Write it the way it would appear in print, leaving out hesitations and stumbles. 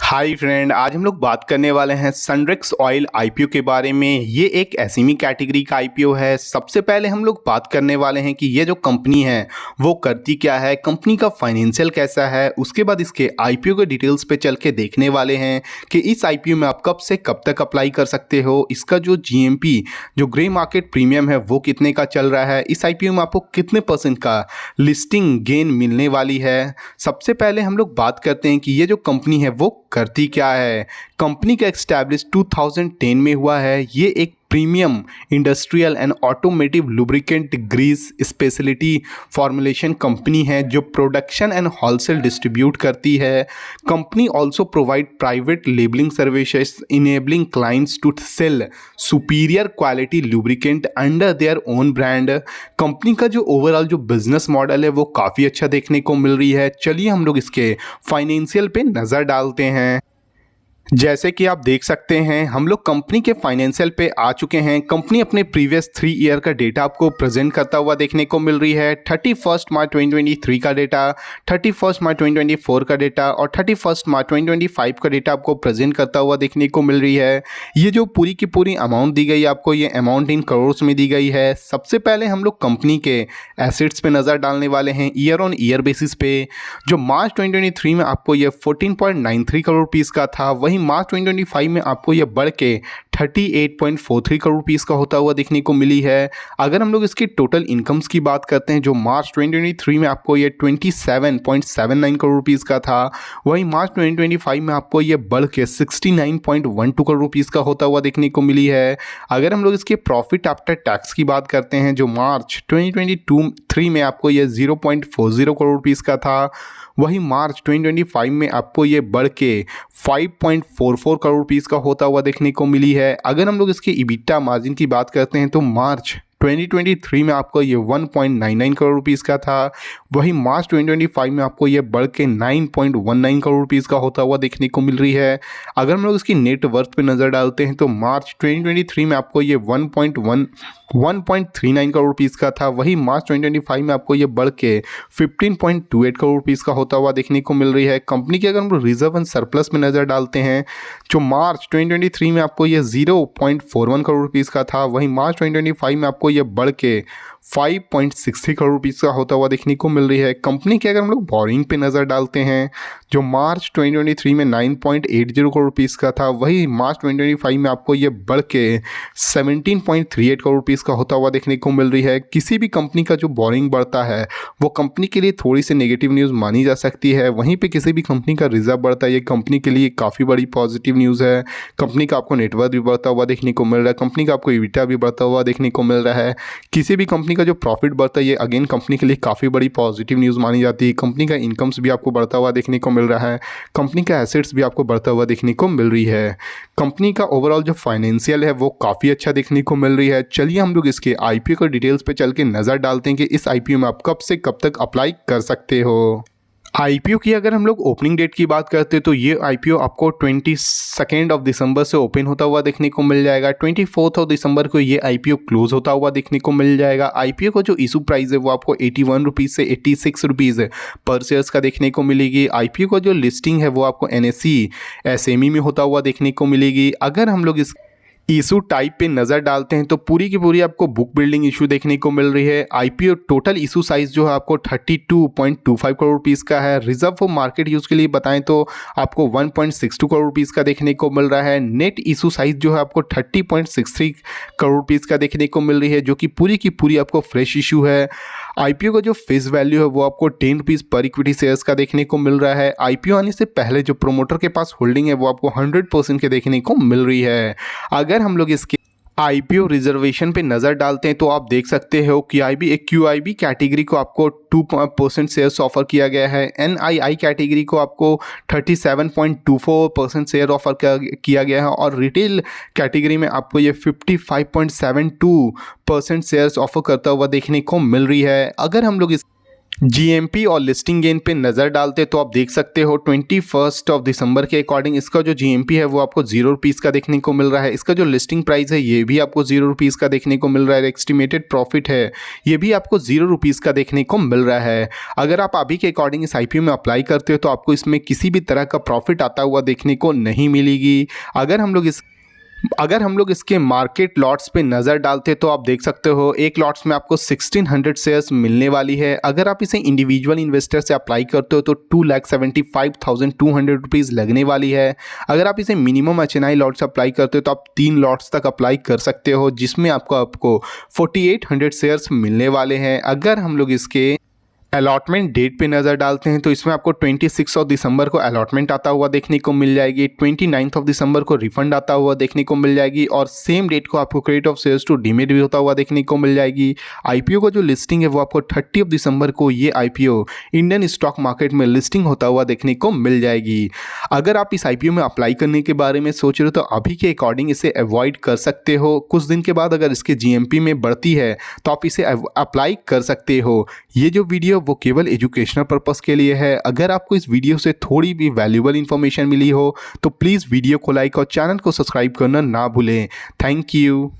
Hi friend, आज हम लोग बात करने वाले हैं सनरेक्स ऑयल आईपीओ के बारे में। ये एक एसएमई कैटेगरी का आईपीओ है। सबसे पहले हम लोग बात करने वाले हैं कि ये जो कंपनी है वो करती क्या है, कंपनी का फाइनेंशियल कैसा है। उसके बाद इसके आईपीओ के डिटेल्स पे चल के देखने वाले हैं कि इस आईपीओ में आप कब से कब तक अप्लाई कर सकते हो। इसका जो जीएमपी जो ग्रे मार्केट प्रीमियम है वो कितने का चल रहा है। इस आईपीओ में आपको कितने % का लिस्टिंग गेन मिलने वाली है। सबसे पहले हम लोग बात करते हैं कि ये जो कंपनी है वो करती क्या है। कंपनी का एस्टैब्लिश 2010 में हुआ है। ये एक premium industrial and automotive lubricant grease speciality formulation company है जो प्रोडक्शन एंड होलसेल डिस्ट्रीब्यूट करती है। Company also provide private labelling services enabling clients to sell superior quality lubricant under their own brand. Company का जो overall जो business model है वो काफ़ी अच्छा देखने को मिल रही है। चलिए हम लोग इसके फाइनेंशियल पे नज़र डालते हैं। जैसे कि आप देख सकते हैं हम लोग कंपनी के फाइनेंशियल पे आ चुके हैं। कंपनी अपने प्रीवियस 3 ईयर का डेटा आपको प्रेजेंट करता हुआ देखने को मिल रही है। 31 मार्च 2023 का डेटा, 31 मार्च 2024 का डेटा और 31 मार्च 2025 का डेटा आपको प्रेजेंट करता हुआ देखने को मिल रही है। ये जो पूरी की पूरी अमाउंट दी गई आपको, ये अमाउंट इन करोड़ में दी गई है। सबसे पहले हम लोग कंपनी के एसेट्स पे नज़र डालने वाले हैं ईयर ऑन ईयर बेसिस पे। जो मार्च 2023 में आपको ये 14.93 करोड़ रुपीज़ का था, वही मार्च 2025 में आपको यह बढ़ के 38.43 करोड़ रुपीस का होता हुआ देखने को मिली है। अगर हम लोग इसकी टोटल इनकम्स की बात करते हैं, जो मार्च 2023 में आपको ये 27.79 करोड़ रुपीस का था, वही मार्च 2025 में आपको ये बढ़ के 69.12 करोड़ रुपीस का होता हुआ देखने को मिली है। अगर हम लोग इसके प्रॉफिट आफ्टर टैक्स की बात करते हैं, जो मार्च 2023 में आपको ये 0.40 करोड़ रुपीस का था, वही मार्च 2025 में आपको ये बढ़ के 5.44 करोड़ रुपीस का होता हुआ देखने को मिली है। अगर हम लोग इसके इबिटा मार्जिन की बात करते हैं, तो मार्च 2023 में आपको ये 1.99 करोड़ रुपीस का था, वही मार्च 2025 में आपको ये बढ़ के 9.19 करोड़ रुपीस का होता हुआ देखने को मिल रही है। अगर हम लोग इसकी नेट वर्थ पे नज़र डालते हैं, तो मार्च 2023 में आपको ये 1.39 करोड़ रुपीस का था, वही मार्च 2025 में आपको ये बढ़ के 15.28 करोड़ रुपीस का होता हुआ देखने को मिल रही है। कंपनी के अगर हम लोग रिजर्व एंड सरप्लस में नज़र डालते हैं, जो मार्च 2023 में आपको ये 0.41 करोड़ रुपीस का था, वही मार्च 2025 में आपको ये बढ़ के 5.63 करोड़ रुपीस का होता हुआ देखने को मिल रही है। कंपनी के अगर हम लोग बोरिंग पे नज़र डालते हैं, जो मार्च 2023 में 9.80 करोड़ रुपीस का था, वही मार्च 2025 में आपको ये बढ़ के 17.38 करोड़ रुपीस का होता हुआ देखने को मिल रही है। किसी भी कंपनी का जो बोरिंग बढ़ता है वो कंपनी के लिए थोड़ी सी नेगेटिव न्यूज़ मानी जा सकती है, वहीं पे किसी भी कंपनी का रिजर्व बढ़ता है ये कंपनी के लिए काफ़ी बड़ी पॉजिटिव न्यूज़ है। कंपनी का आपको नेटवर्थ भी बढ़ता हुआ देखने को मिल रहा है, कंपनी का आपको इबिटा भी बढ़ता हुआ देखने को मिल रहा है। किसी भी कंपनी का जो प्रॉफिट बढ़ता है ये अगेन कंपनी के लिए काफ़ी बड़ी पॉजिटिव न्यूज़ मानी जाती है। कंपनी का इनकम्स भी आपको बढ़ता हुआ देखने को मिल रहा है, कंपनी का एसेट्स भी आपको बढ़ता हुआ देखने को मिल रही है। कंपनी का ओवरऑल जो फाइनेंशियल है वो काफ़ी अच्छा देखने को मिल रही है। चलिए हम लोग इसके आईपीओ के डिटेल्स पे चल के नज़र डालते हैं कि इस आईपीओ में आप कब से कब तक अप्लाई कर सकते हो। आईपीओ की अगर हम लोग ओपनिंग डेट की बात करते हैं, तो ये आईपीओ आपको 22 दिसंबर से ओपन होता हुआ देखने को मिल जाएगा। 24 दिसंबर को ये आईपीओ क्लोज होता हुआ देखने को मिल जाएगा। आईपीओ को जो इशू प्राइस है वो आपको 81 रुपीज़ से 86 रुपीज़ पर शेयर्स का देखने को मिलेगी। आईपीओ को जो लिस्टिंग है वो आपको एनएसई एसएमई में होता हुआ देखने को मिलेगी। अगर हम लोग इस इशू टाइप पे नज़र डालते हैं, तो पूरी की पूरी आपको बुक बिल्डिंग इशू देखने को मिल रही है। आईपीओ टोटल इशू साइज जो है आपको 32.25 करोड़ रुपीस का है। रिजर्व फॉर मार्केट यूज़ के लिए बताएं तो आपको 1.62 करोड़ रुपीस का देखने को मिल रहा है। नेट इशू साइज जो है आपको 30.63 करोड़ रुपीस का देखने को मिल रही है, जो कि पूरी की पूरी आपको फ्रेश इशू है। आईपीओ का जो फेस वैल्यू है वो आपको 10 रुपीज़ पर इक्विटी शेयर्स का देखने को मिल रहा है। आईपीओ आने से पहले जो प्रोमोटर के पास होल्डिंग है वो आपको 100% के देखने को मिल रही है। अगर हम लोग इसके आईपीओ रिजर्वेशन पे नज़र डालते हैं, तो आप देख सकते हो कि क्यूआईबी कैटेगरी को आपको 2% शेयर्स ऑफर किया गया है। एनआईआई कैटेगरी को आपको 37.24% शेयर ऑफर किया गया है, और रिटेल कैटेगरी में आपको ये 55.72% शेयर्स ऑफर करता हुआ देखने को मिल रही है। अगर हम लोग इस जीएमपी और लिस्टिंग गेन पे नज़र डालते तो आप देख सकते हो 21 दिसंबर के अकॉर्डिंग इसका जो जीएमपी है वो आपको ₹0 का देखने को मिल रहा है। इसका जो लिस्टिंग प्राइस है ये भी आपको ₹0 का देखने को मिल रहा है। एस्टिमेटेड प्रॉफिट है ये भी आपको ₹0 का देखने को मिल रहा है। अगर आप अभी के अकॉर्डिंग इस आईपीओ में अप्लाई करते हो तो आपको इसमें किसी भी तरह का प्रॉफिट आता हुआ देखने को नहीं मिलेगी। अगर हम लोग इसके मार्केट लॉट्स पे नज़र डालते तो आप देख सकते हो एक लॉट्स में आपको 1600 शेयर्स मिलने वाली है। अगर आप इसे इंडिविजुअल इन्वेस्टर से अप्लाई करते हो तो 2,75,200 रुपीज़ लगने वाली है। अगर आप इसे मिनिमम एचएनआई लॉट्स अप्लाई करते हो तो आप 3 लॉट्स तक अप्लाई कर सकते हो जिसमें आपको 4800 शेयर्स मिलने वाले हैं। अगर हम लोग इसके अलॉटमेंट डेट पे नज़र डालते हैं तो इसमें आपको 26 दिसंबर को अलॉटमेंट आता हुआ देखने को मिल जाएगी, 29 दिसंबर को रिफंड आता हुआ देखने को मिल जाएगी और सेम डेट को आपको credit of shares to demat भी होता हुआ देखने को मिल जाएगी। आईपीओ का जो लिस्टिंग है वो आपको 30 दिसंबर को ये आईपीओ इंडियन स्टॉक मार्केट में लिस्टिंग होता हुआ देखने को मिल जाएगी। अगर आप इस आईपीओ में अप्लाई करने के बारे में सोच रहे हो तो अभी के अकॉर्डिंग इसे अवॉइड कर सकते हो। कुछ दिन के बाद अगर इसके जीएमपी में बढ़ती है तो आप इसे अप्लाई कर सकते हो। ये जो वीडियो वो केवल एजुकेशनल पर्पस के लिए है। अगर आपको इस वीडियो से थोड़ी भी वैल्यूएबल इन्फॉर्मेशन मिली हो तो प्लीज़ वीडियो को लाइक और चैनल को सब्सक्राइब करना ना भूलें। Thank you.